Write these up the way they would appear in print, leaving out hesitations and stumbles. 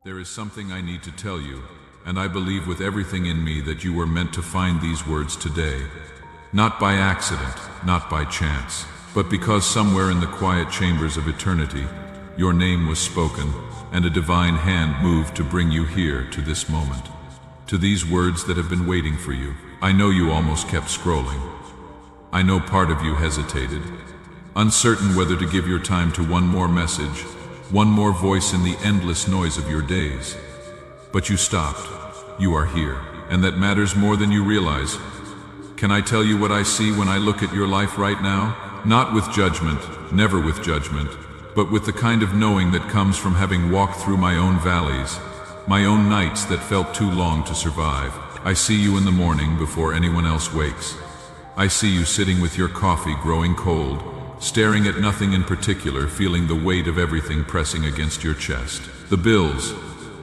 There is something I need to tell you, and I believe with everything in me that you were meant to find these words today. Not by accident, not by chance, but because somewhere in the quiet chambers of eternity, your name was spoken, and a divine hand moved to bring you here to this moment. To these words that have been waiting for you. I know you almost kept scrolling. I know part of you hesitated, uncertain whether to give your time to one more message, one more voice in the endless noise of your days. But you stopped. You are here, and that matters more than you realize. Can I tell you what I see when I look at your life right now? Not with judgment, never with judgment, but with the kind of knowing that comes from having walked through my own valleys, my own nights that felt too long to survive. I see you in the morning before anyone else wakes. I see you sitting with your coffee growing cold, staring at nothing in particular, feeling the weight of everything pressing against your chest. The bills,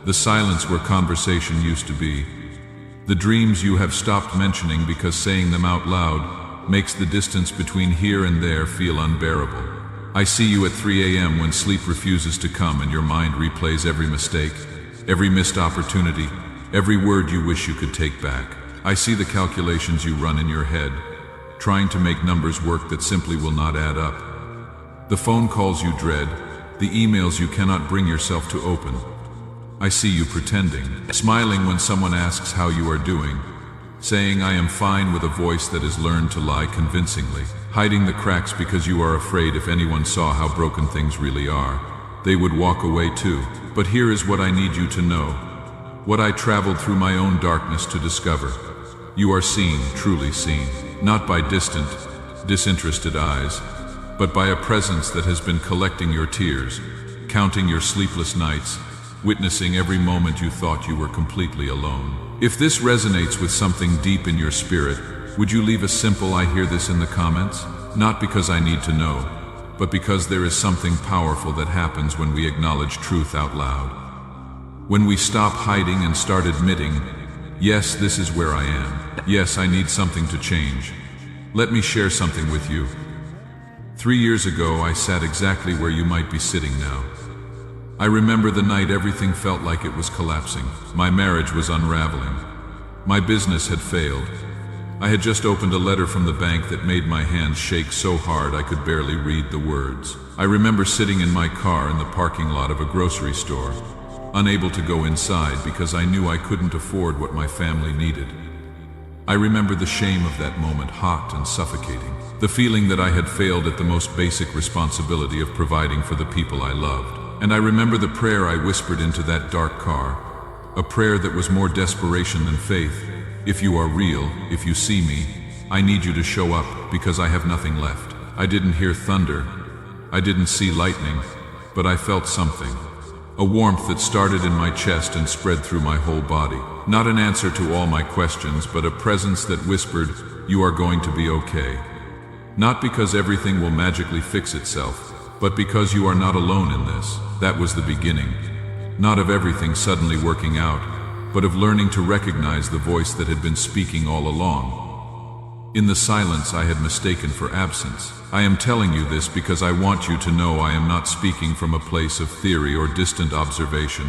the silence where conversation used to be, the dreams you have stopped mentioning because saying them out loud makes the distance between here and there feel unbearable. I see you at 3 a.m. when sleep refuses to come and your mind replays every mistake, every missed opportunity, every word you wish you could take back. I see the calculations you run in your head, trying to make numbers work that simply will not add up. The phone calls you dread, the emails you cannot bring yourself to open. I see you pretending, smiling when someone asks how you are doing, saying I am fine with a voice that has learned to lie convincingly, hiding the cracks because you are afraid if anyone saw how broken things really are, they would walk away too. But here is what I need you to know, what I traveled through my own darkness to discover. You are seen, truly seen, not by distant, disinterested eyes, but by a presence that has been collecting your tears, counting your sleepless nights, witnessing every moment you thought you were completely alone. If this resonates with something deep in your spirit, would you leave a simple "I hear this" in the comments? Not because I need to know, but because there is something powerful that happens when we acknowledge truth out loud. When we stop hiding and start admitting, yes, this is where I am. Yes, I need something to change. Let me share something with you. 3 years ago, I sat exactly where you might be sitting now. I remember the night everything felt like it was collapsing. My marriage was unraveling. My business had failed. I had just opened a letter from the bank that made my hands shake so hard I could barely read the words. I remember sitting in my car in the parking lot of a grocery store, unable to go inside because I knew I couldn't afford what my family needed. I remember the shame of that moment, hot and suffocating. The feeling that I had failed at the most basic responsibility of providing for the people I loved. And I remember the prayer I whispered into that dark car, a prayer that was more desperation than faith. If you are real, if you see me, I need you to show up because I have nothing left. I didn't hear thunder. I didn't see lightning, but I felt something. A warmth that started in my chest and spread through my whole body. Not an answer to all my questions, but a presence that whispered, you are going to be okay. Not because everything will magically fix itself, but because you are not alone in this. That was the beginning. Not of everything suddenly working out, but of learning to recognize the voice that had been speaking all along. In the silence I had mistaken for absence. I am telling you this because I want you to know I am not speaking from a place of theory or distant observation.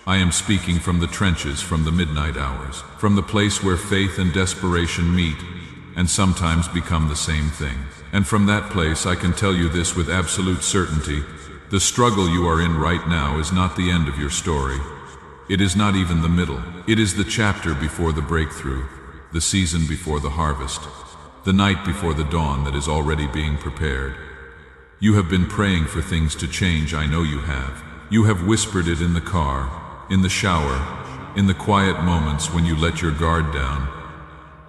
I am speaking from the trenches, from the midnight hours, from the place where faith and desperation meet and sometimes become the same thing. And from that place I can tell you this with absolute certainty: the struggle you are in right now is not the end of your story. It is not even the middle. It is the chapter before the breakthrough, the season before the harvest, the night before the dawn that is already being prepared. You have been praying for things to change, I know you have. You have whispered it in the car, in the shower, in the quiet moments when you let your guard down.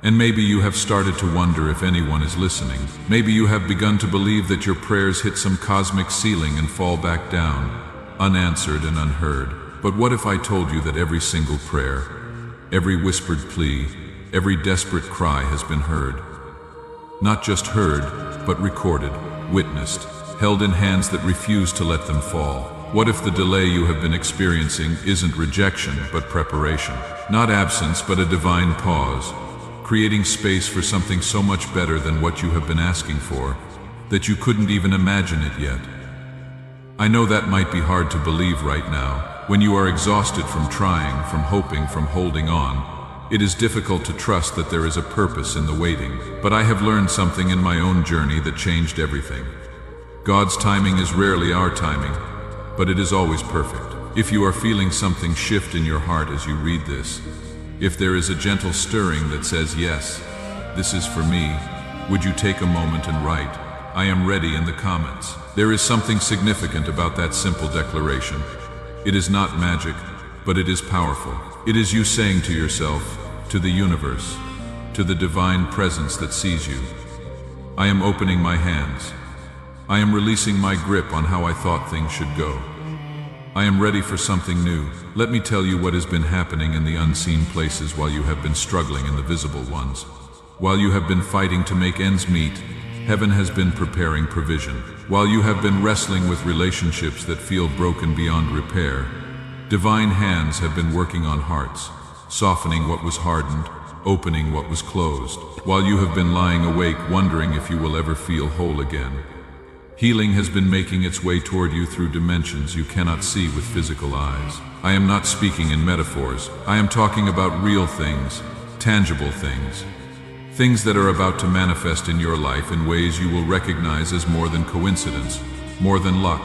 And maybe you have started to wonder if anyone is listening. Maybe you have begun to believe that your prayers hit some cosmic ceiling and fall back down, unanswered and unheard. But what if I told you that every single prayer, every whispered plea, every desperate cry has been heard? Not just heard, but recorded, witnessed, held in hands that refuse to let them fall. What if the delay you have been experiencing isn't rejection, but preparation? Not absence, but a divine pause, creating space for something so much better than what you have been asking for, that you couldn't even imagine it yet. I know that might be hard to believe right now, When you are exhausted from trying, from hoping, from holding on, it is difficult to trust that there is a purpose in the waiting. But I have learned something in my own journey that changed everything. God's timing is rarely our timing, but it is always perfect. If you are feeling something shift in your heart as you read this, if there is a gentle stirring that says, yes, this is for me, would you take a moment and write, I am ready in the comments. There is something significant about that simple declaration. It is not magic, but it is powerful. It is you saying to yourself, to the universe, to the divine presence that sees you, I am opening my hands. I am releasing my grip on how I thought things should go. I am ready for something new. Let me tell you what has been happening in the unseen places while you have been struggling in the visible ones. While you have been fighting to make ends meet, heaven has been preparing provision. While you have been wrestling with relationships that feel broken beyond repair, divine hands have been working on hearts, softening what was hardened, opening what was closed. While you have been lying awake wondering if you will ever feel whole again, healing has been making its way toward you through dimensions you cannot see with physical eyes. I am not speaking in metaphors. I am talking about real things, tangible things. Things that are about to manifest in your life in ways you will recognize as more than coincidence, more than luck,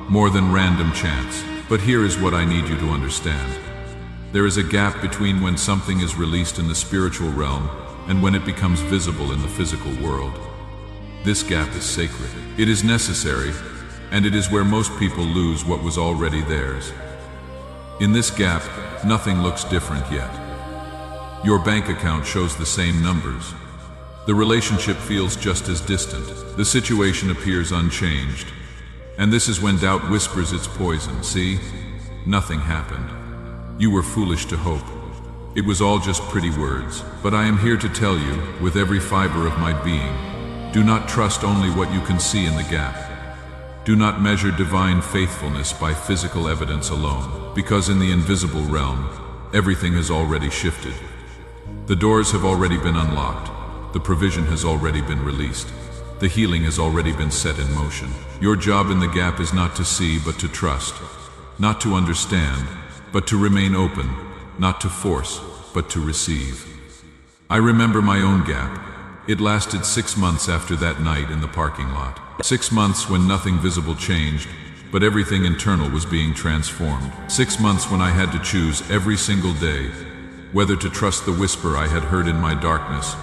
more than random chance. But here is what I need you to understand. There is a gap between when something is released in the spiritual realm and when it becomes visible in the physical world. This gap is sacred. It is necessary, and it is where most people lose what was already theirs. In this gap, nothing looks different yet. Your bank account shows the same numbers. The relationship feels just as distant. The situation appears unchanged. And this is when doubt whispers its poison. See? Nothing happened. You were foolish to hope. It was all just pretty words. But I am here to tell you, with every fiber of my being, do not trust only what you can see in the gap. Do not measure divine faithfulness by physical evidence alone, because in the invisible realm, everything has already shifted. The doors have already been unlocked. The provision has already been released. The healing has already been set in motion. Your job in the gap is not to see, but to trust. Not to understand, but to remain open. Not to force, but to receive. I remember my own gap. It lasted 6 months after that night in the parking lot. 6 months when nothing visible changed, but everything internal was being transformed. 6 months when I had to choose every single day whether to trust the whisper I had heard in my darkness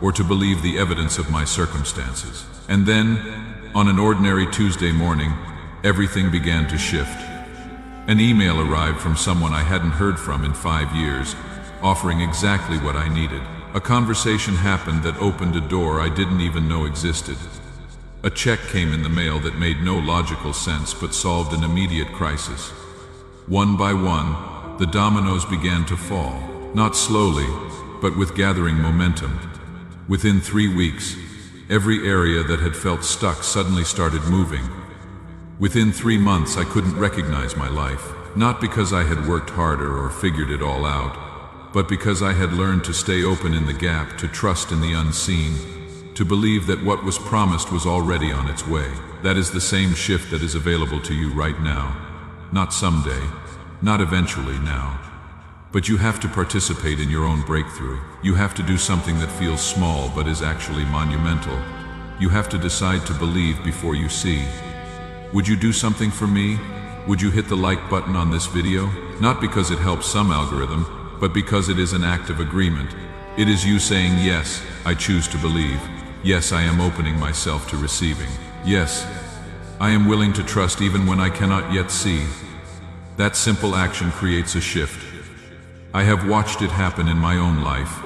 or to believe the evidence of my circumstances. And then, on an ordinary Tuesday morning, everything began to shift. An email arrived from someone I hadn't heard from in 5 years, offering exactly what I needed. A conversation happened that opened a door I didn't even know existed. A check came in the mail that made no logical sense but solved an immediate crisis. One by one, the dominoes began to fall. Not slowly, but with gathering momentum. Within 3 weeks, every area that had felt stuck suddenly started moving. Within 3 months, I couldn't recognize my life, not because I had worked harder or figured it all out, but because I had learned to stay open in the gap, to trust in the unseen, to believe that what was promised was already on its way. That is the same shift that is available to you right now. Not someday, not eventually, now. But you have to participate in your own breakthrough. You have to do something that feels small but is actually monumental. You have to decide to believe before you see. Would you do something for me? Would you hit the like button on this video? Not because it helps some algorithm, but because it is an act of agreement. It is you saying, yes, I choose to believe. Yes, I am opening myself to receiving. Yes, I am willing to trust even when I cannot yet see. That simple action creates a shift. I have watched it happen in my own life,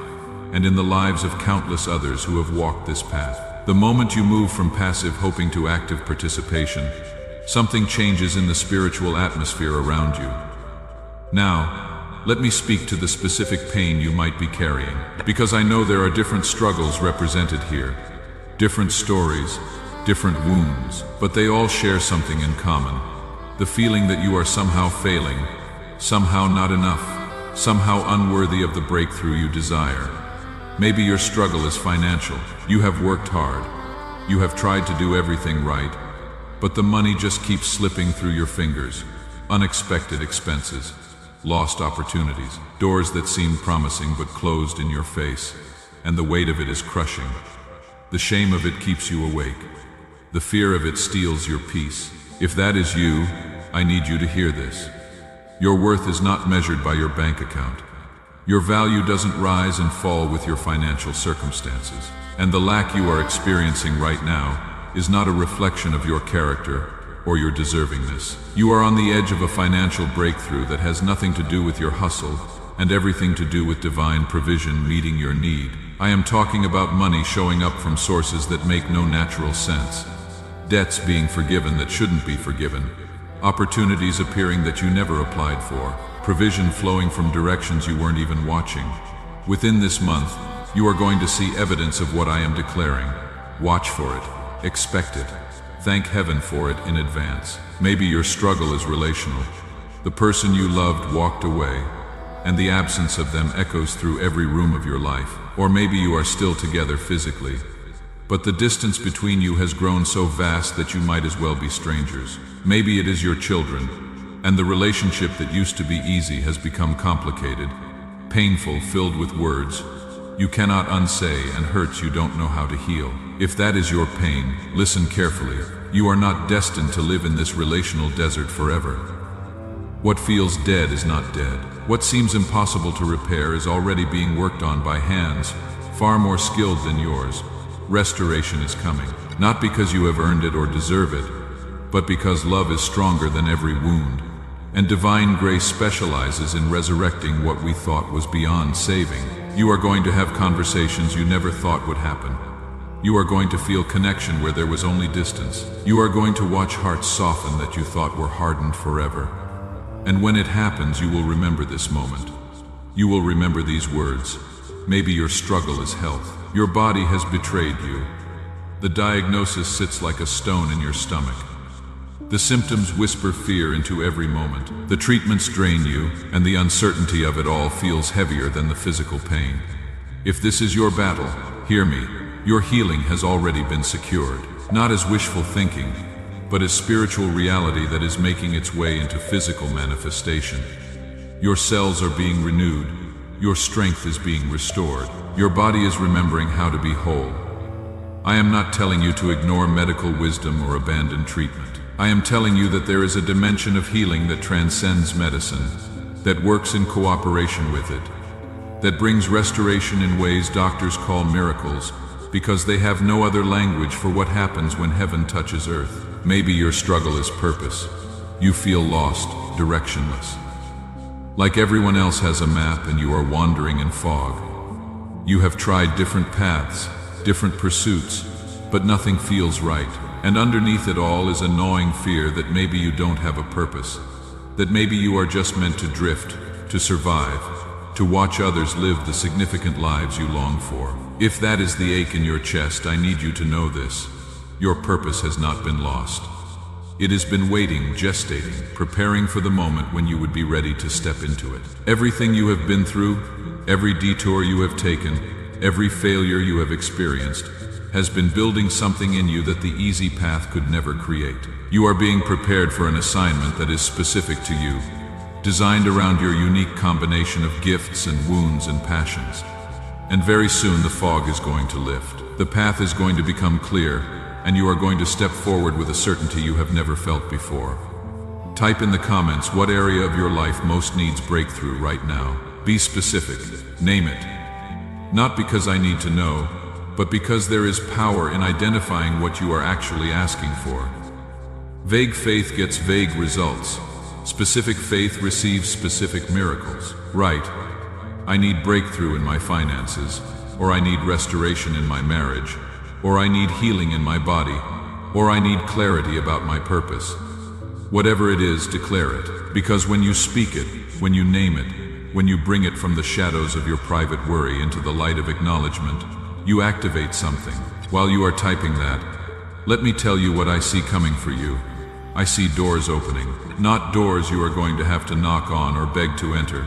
and in the lives of countless others who have walked this path. The moment you move from passive hoping to active participation, something changes in the spiritual atmosphere around you. Now, let me speak to the specific pain you might be carrying, because I know there are different struggles represented here, different stories, different wounds, but they all share something in common. The feeling that you are somehow failing, somehow not enough, somehow unworthy of the breakthrough you desire. Maybe your struggle is financial. You have worked hard. You have tried to do everything right, but the money just keeps slipping through your fingers. unexpected expenses, lost opportunities, doors that seemed promising but closed in your face, and the weight of it is crushing. The shame of it keeps you awake. The fear of it steals your peace. If that is you, I need you to hear this. Your worth is not measured by your bank account. Your value doesn't rise and fall with your financial circumstances. And the lack you are experiencing right now is not a reflection of your character or your deservingness. You are on the edge of a financial breakthrough that has nothing to do with your hustle and everything to do with divine provision meeting your need. I am talking about money showing up from sources that make no natural sense. Debts being forgiven that shouldn't be forgiven. Opportunities appearing that you never applied for. Provision flowing from directions you weren't even watching. Within this month, you are going to see evidence of what I am declaring. Watch for it. Expect it. Thank heaven for it in advance. Maybe your struggle is relational. The person you loved walked away, and the absence of them echoes through every room of your life. Or maybe you are still together physically, but the distance between you has grown so vast that you might as well be strangers. Maybe it is your children, and the relationship that used to be easy has become complicated, painful, filled with words you cannot unsay and hurts you don't know how to heal. If that is your pain, listen carefully. You are not destined to live in this relational desert forever. What feels dead is not dead. What seems impossible to repair is already being worked on by hands far more skilled than yours. Restoration is coming, not because you have earned it or deserve it, but because love is stronger than every wound, and divine grace specializes in resurrecting what we thought was beyond saving. You are going to have conversations you never thought would happen. You are going to feel connection where there was only distance. You are going to watch hearts soften that you thought were hardened forever. And when it happens, you will remember this moment. You will remember these words. Maybe your struggle is health. Your body has betrayed you. The diagnosis sits like a stone in your stomach. The symptoms whisper fear into every moment. The treatments drain you, and the uncertainty of it all feels heavier than the physical pain. If this is your battle, hear me. Your healing has already been secured, not as wishful thinking, but as spiritual reality that is making its way into physical manifestation. Your cells are being renewed. Your strength is being restored. Your body is remembering how to be whole. I am not telling you to ignore medical wisdom or abandon treatment. I am telling you that there is a dimension of healing that transcends medicine, that works in cooperation with it, that brings restoration in ways doctors call miracles, because they have no other language for what happens when heaven touches earth. Maybe your struggle is purpose. You feel lost, directionless. Like everyone else has a map and you are wandering in fog. You have tried different paths, different pursuits, but nothing feels right. And underneath it all is a gnawing fear that maybe you don't have a purpose, that maybe you are just meant to drift, to survive, to watch others live the significant lives you long for. If that is the ache in your chest, I need you to know this. Your purpose has not been lost. It has been waiting, gestating, preparing for the moment when you would be ready to step into it. Everything you have been through, every detour you have taken, every failure you have experienced, has been building something in you that the easy path could never create. You are being prepared for an assignment that is specific to you, designed around your unique combination of gifts and wounds and passions. And very soon the fog is going to lift. The path is going to become clear, and you are going to step forward with a certainty you have never felt before. Type in the comments what area of your life most needs breakthrough right now. Be specific. Name it. Not because I need to know, but because there is power in identifying what you are actually asking for. Vague faith gets vague results. Specific faith receives specific miracles. Right. I need breakthrough in my finances, or I need restoration in my marriage, or I need healing in my body, or I need clarity about my purpose. Whatever it is, declare it, because when you speak it, when you name it, when you bring it from the shadows of your private worry into the light of acknowledgement, you activate something. While you are typing that, let me tell you what I see coming for you. I see doors opening, not doors you are going to have to knock on or beg to enter,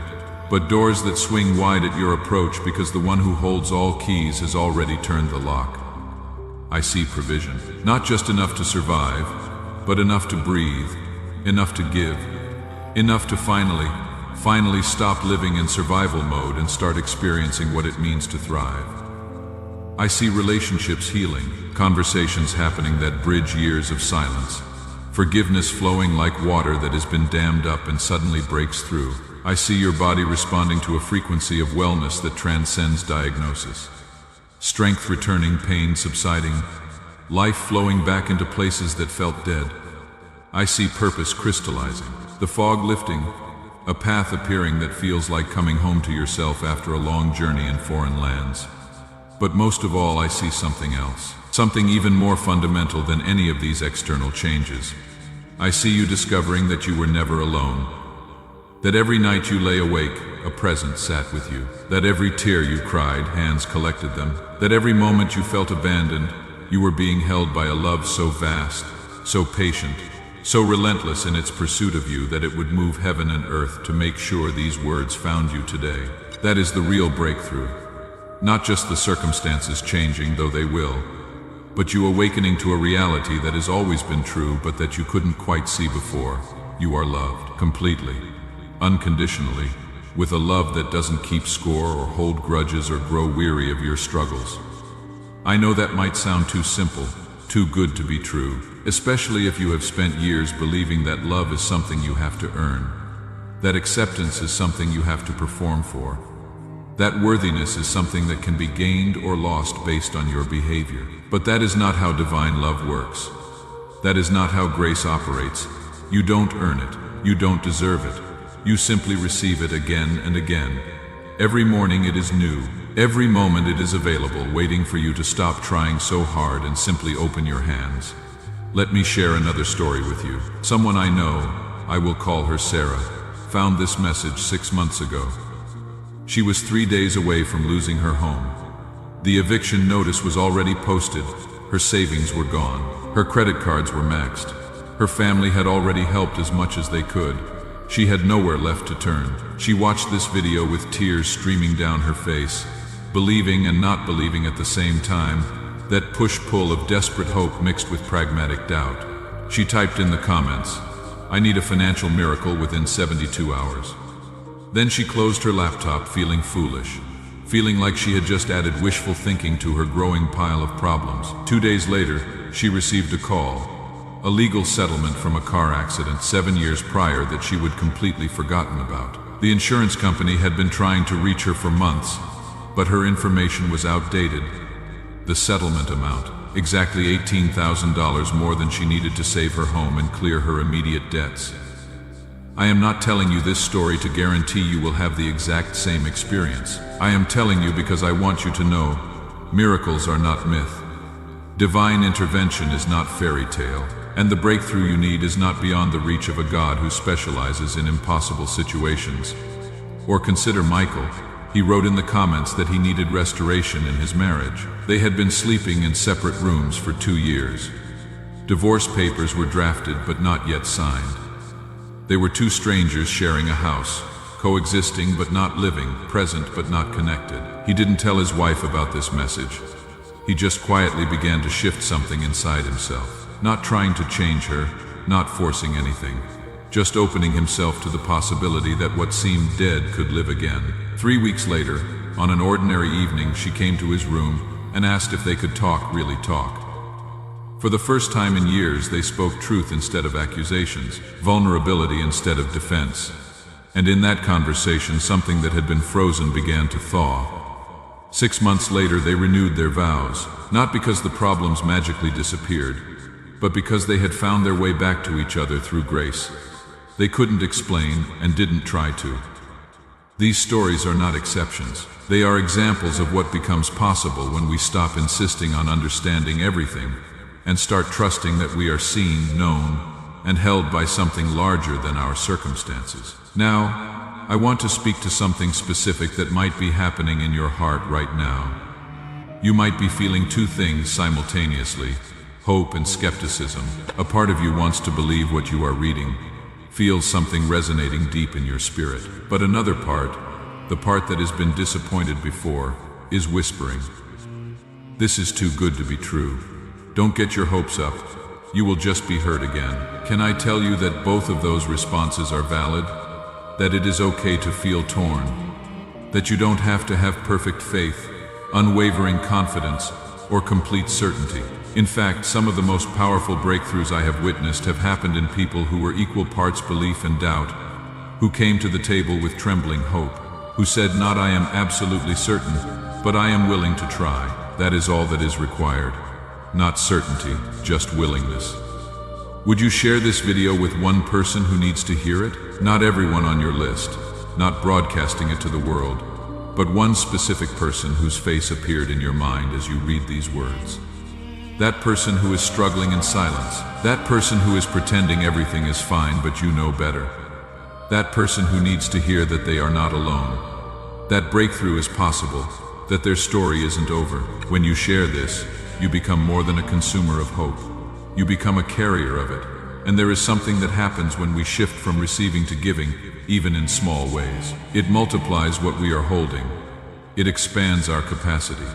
but doors that swing wide at your approach because the one who holds all keys has already turned the lock. I see provision, not just enough to survive, but enough to breathe, enough to give, Enough to finally stop living in survival mode and start experiencing what it means to thrive. I see relationships healing, conversations happening that bridge years of silence, forgiveness flowing like water that has been dammed up and suddenly breaks through. I see your body responding to a frequency of wellness that transcends diagnosis. Strength returning, pain subsiding, life flowing back into places that felt dead. I see purpose crystallizing, the fog lifting, a path appearing that feels like coming home to yourself after a long journey in foreign lands. But most of all, I see something else, something even more fundamental than any of these external changes. I see you discovering that you were never alone, that every night you lay awake, a presence sat with you, that every tear you cried, hands collected them, that every moment you felt abandoned, you were being held by a love so vast, so patient, so relentless in its pursuit of you that it would move heaven and earth to make sure these words found you today. That is the real breakthrough. Not just the circumstances changing, though they will, but you awakening to a reality that has always been true but that you couldn't quite see before. You are loved, completely, unconditionally, with a love that doesn't keep score or hold grudges or grow weary of your struggles. I know that might sound too simple, too good to be true, especially if you have spent years believing that love is something you have to earn, that acceptance is something you have to perform for, that worthiness is something that can be gained or lost based on your behavior. But that is not how divine love works. That is not how grace operates. You don't earn it. You don't deserve it. You simply receive it again and again. Every morning it is new. Every moment it is available, waiting for you to stop trying so hard and simply open your hands. Let me share another story with you. Someone I know, I will call her Sarah, found this message 6 months ago. She was 3 days away from losing her home. The eviction notice was already posted. Her savings were gone. Her credit cards were maxed. Her family had already helped as much as they could. She had nowhere left to turn. She watched this video with tears streaming down her face, believing and not believing at the same time, that push-pull of desperate hope mixed with pragmatic doubt. She typed in the comments, "I need a financial miracle within 72 hours." Then she closed her laptop feeling foolish, feeling like she had just added wishful thinking to her growing pile of problems. 2 days later, she received a call, a legal settlement from a car accident 7 years prior that she would completely forgotten about. The insurance company had been trying to reach her for months, but her information was outdated. The settlement amount, exactly $18,000 more than she needed to save her home and clear her immediate debts. I am not telling you this story to guarantee you will have the exact same experience. I am telling you because I want you to know, miracles are not myth. Divine intervention is not fairy tale, and the breakthrough you need is not beyond the reach of a God who specializes in impossible situations. Or consider Michael. He wrote in the comments that he needed restoration in his marriage. They had been sleeping in separate rooms for 2 years. Divorce papers were drafted but not yet signed. They were two strangers sharing a house, coexisting but not living, present but not connected. He didn't tell his wife about this message. He just quietly began to shift something inside himself, not trying to change her, not forcing anything, just opening himself to the possibility that what seemed dead could live again. 3 weeks later, on an ordinary evening, she came to his room and asked if they could talk, really talk. For the first time in years, they spoke truth instead of accusations, vulnerability instead of defense. And in that conversation, something that had been frozen began to thaw. 6 months later, they renewed their vows, not because the problems magically disappeared, but because they had found their way back to each other through grace. They couldn't explain and didn't try to. These stories are not exceptions. They are examples of what becomes possible when we stop insisting on understanding everything and start trusting that we are seen, known, and held by something larger than our circumstances. Now, I want to speak to something specific that might be happening in your heart right now. You might be feeling two things simultaneously, hope and skepticism. A part of you wants to believe what you are reading, feels something resonating deep in your spirit. But another part, the part that has been disappointed before, is whispering, "This is too good to be true. Don't get your hopes up. you will just be hurt again. Can I tell you that both of those responses are valid? That it is okay to feel torn? That you don't have to have perfect faith, unwavering confidence, or complete certainty? In fact, some of the most powerful breakthroughs I have witnessed have happened in people who were equal parts belief and doubt, who came to the table with trembling hope, who said, not I am absolutely certain, but I am willing to try. That is all that is required. Not certainty, just willingness. Would you share this video with one person who needs to hear it? Not everyone on your list, not broadcasting it to the world, but one specific person whose face appeared in your mind as you read these words. That person who is struggling in silence. That person who is pretending everything is fine but you know better. That person who needs to hear that they are not alone. That breakthrough is possible, that their story isn't over. When you share this, you become more than a consumer of hope. You become a carrier of it. And there is something that happens when we shift from receiving to giving, even in small ways. It multiplies what we are holding. It expands our capacity.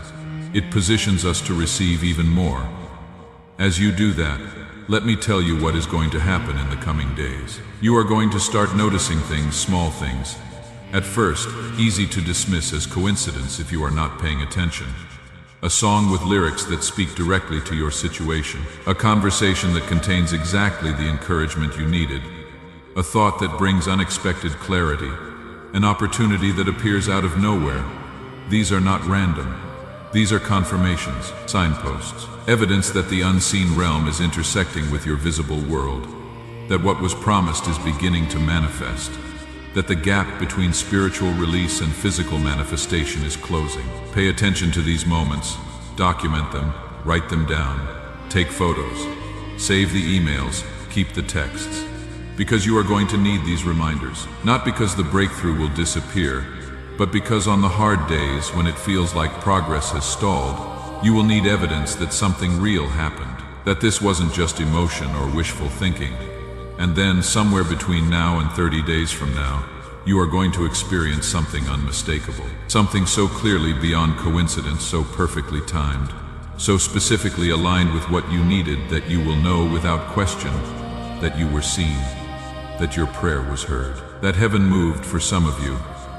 It positions us to receive even more. As you do that, let me tell you what is going to happen in the coming days. You are going to start noticing things, small things. At first, easy to dismiss as coincidence if you are not paying attention. A song with lyrics that speak directly to your situation. A conversation that contains exactly the encouragement you needed. A thought that brings unexpected clarity. An opportunity that appears out of nowhere. These are not random. These are confirmations, signposts, evidence that the unseen realm is intersecting with your visible world, that what was promised is beginning to manifest, that the gap between spiritual release and physical manifestation is closing. Pay attention to these moments, document them, write them down, take photos, save the emails, keep the texts, because you are going to need these reminders, not because the breakthrough will disappear, but because on the hard days when it feels like progress has stalled, you will need evidence that something real happened, that this wasn't just emotion or wishful thinking. And then, somewhere between now and 30 days from now, you are going to experience something unmistakable, something so clearly beyond coincidence, so perfectly timed, so specifically aligned with what you needed that you will know without question that you were seen, that your prayer was heard, that heaven moved for some of you.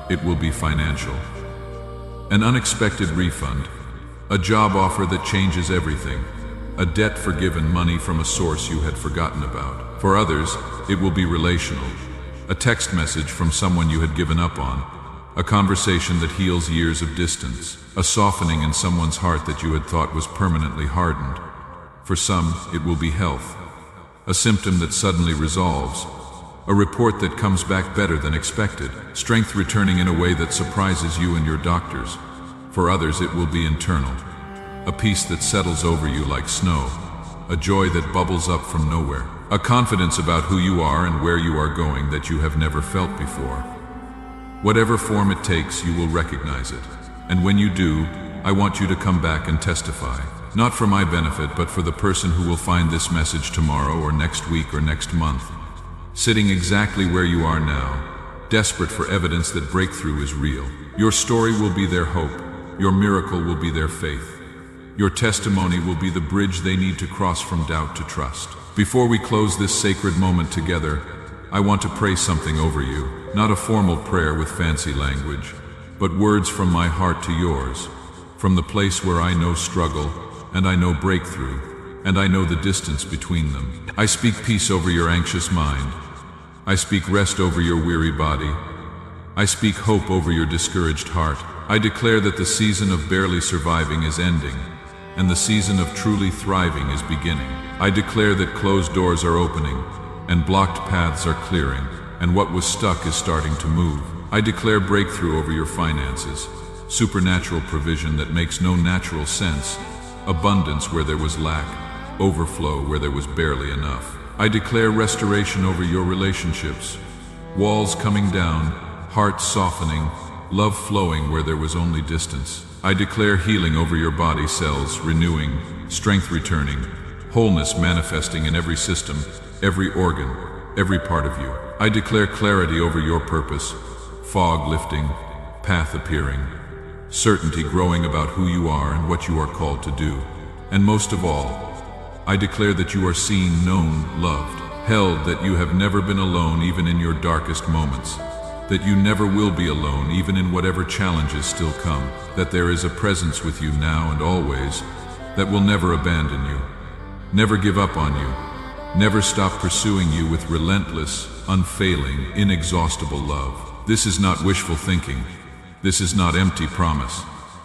It will be financial. An unexpected refund, a job offer that changes everything, a debt forgiven, money from a source you had forgotten about. For others, it will be relational, a text message from someone you had given up on, a conversation that heals years of distance, a softening in someone's heart that you had thought was permanently hardened. For some, it will be health, a symptom that suddenly resolves, a report that comes back better than expected, strength returning in a way that surprises you and your doctors. For others, it will be internal, a peace that settles over you like snow, a joy that bubbles up from nowhere, a confidence about who you are and where you are going that you have never felt before. Whatever form it takes, you will recognize it. And when you do, I want you to come back and testify, not for my benefit, but for the person who will find this message tomorrow or next week or next month, sitting exactly where you are now, desperate for evidence that breakthrough is real. Your story will be their hope. Your miracle will be their faith. Your testimony will be the bridge they need to cross from doubt to trust. Before we close this sacred moment together, I want to pray something over you, not a formal prayer with fancy language, but words from my heart to yours, from the place where I know struggle, and I know breakthrough, and I know the distance between them. I speak peace over your anxious mind. I speak rest over your weary body. I speak hope over your discouraged heart. I declare that the season of barely surviving is ending, and the season of truly thriving is beginning. I declare that closed doors are opening, and blocked paths are clearing, and what was stuck is starting to move. I declare breakthrough over your finances, supernatural provision that makes no natural sense, abundance where there was lack, overflow where there was barely enough. I declare restoration over your relationships, walls coming down, hearts softening, love flowing where there was only distance. I declare healing over your body cells, renewing, strength returning, wholeness manifesting in every system, every organ, every part of you. I declare clarity over your purpose, fog lifting, path appearing, certainty growing about who you are and what you are called to do. And most of all, I declare that you are seen, known, loved, held, that you have never been alone even in your darkest moments, that you never will be alone even in whatever challenges still come, that there is a presence with you now and always that will never abandon you, never give up on you, never stop pursuing you with relentless, unfailing, inexhaustible love. This is not wishful thinking. This is not empty promise.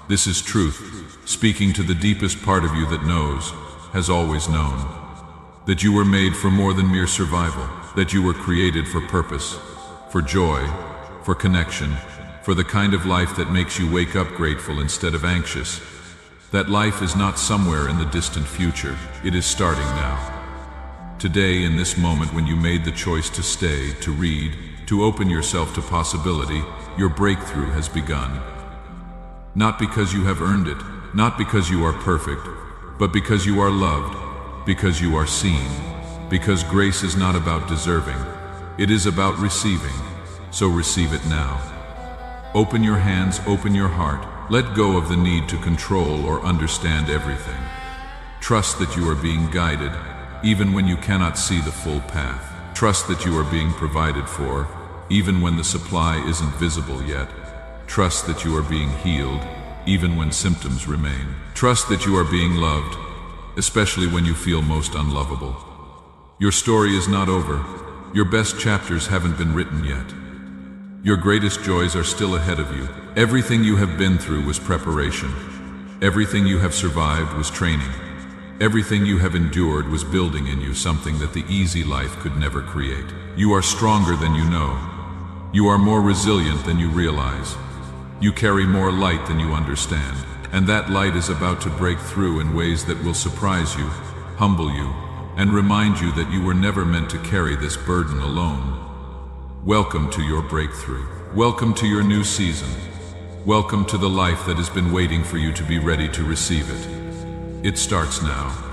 This is truth, speaking to the deepest part of you that knows, has always known, that you were made for more than mere survival, that you were created for purpose, for joy, for connection, for the kind of life that makes you wake up grateful instead of anxious. That life is not somewhere in the distant future, it is starting now. Today, in this moment when you made the choice to stay, to read, to open yourself to possibility, your breakthrough has begun. Not because you have earned it, not because you are perfect, but because you are loved, because you are seen, because grace is not about deserving, it is about receiving, so receive it now. Open your hands, open your heart, let go of the need to control or understand everything. Trust that you are being guided, even when you cannot see the full path. Trust that you are being provided for, even when the supply isn't visible yet. Trust that you are being healed, even when symptoms remain. Trust that you are being loved, especially when you feel most unlovable. Your story is not over. Your best chapters haven't been written yet. Your greatest joys are still ahead of you. Everything you have been through was preparation. Everything you have survived was training. Everything you have endured was building in you something that the easy life could never create. You are stronger than you know. You are more resilient than you realize. You carry more light than you understand. And that light is about to break through in ways that will surprise you, humble you, and remind you that you were never meant to carry this burden alone. Welcome to your breakthrough. Welcome to your new season. Welcome to the life that has been waiting for you to be ready to receive it. It starts now.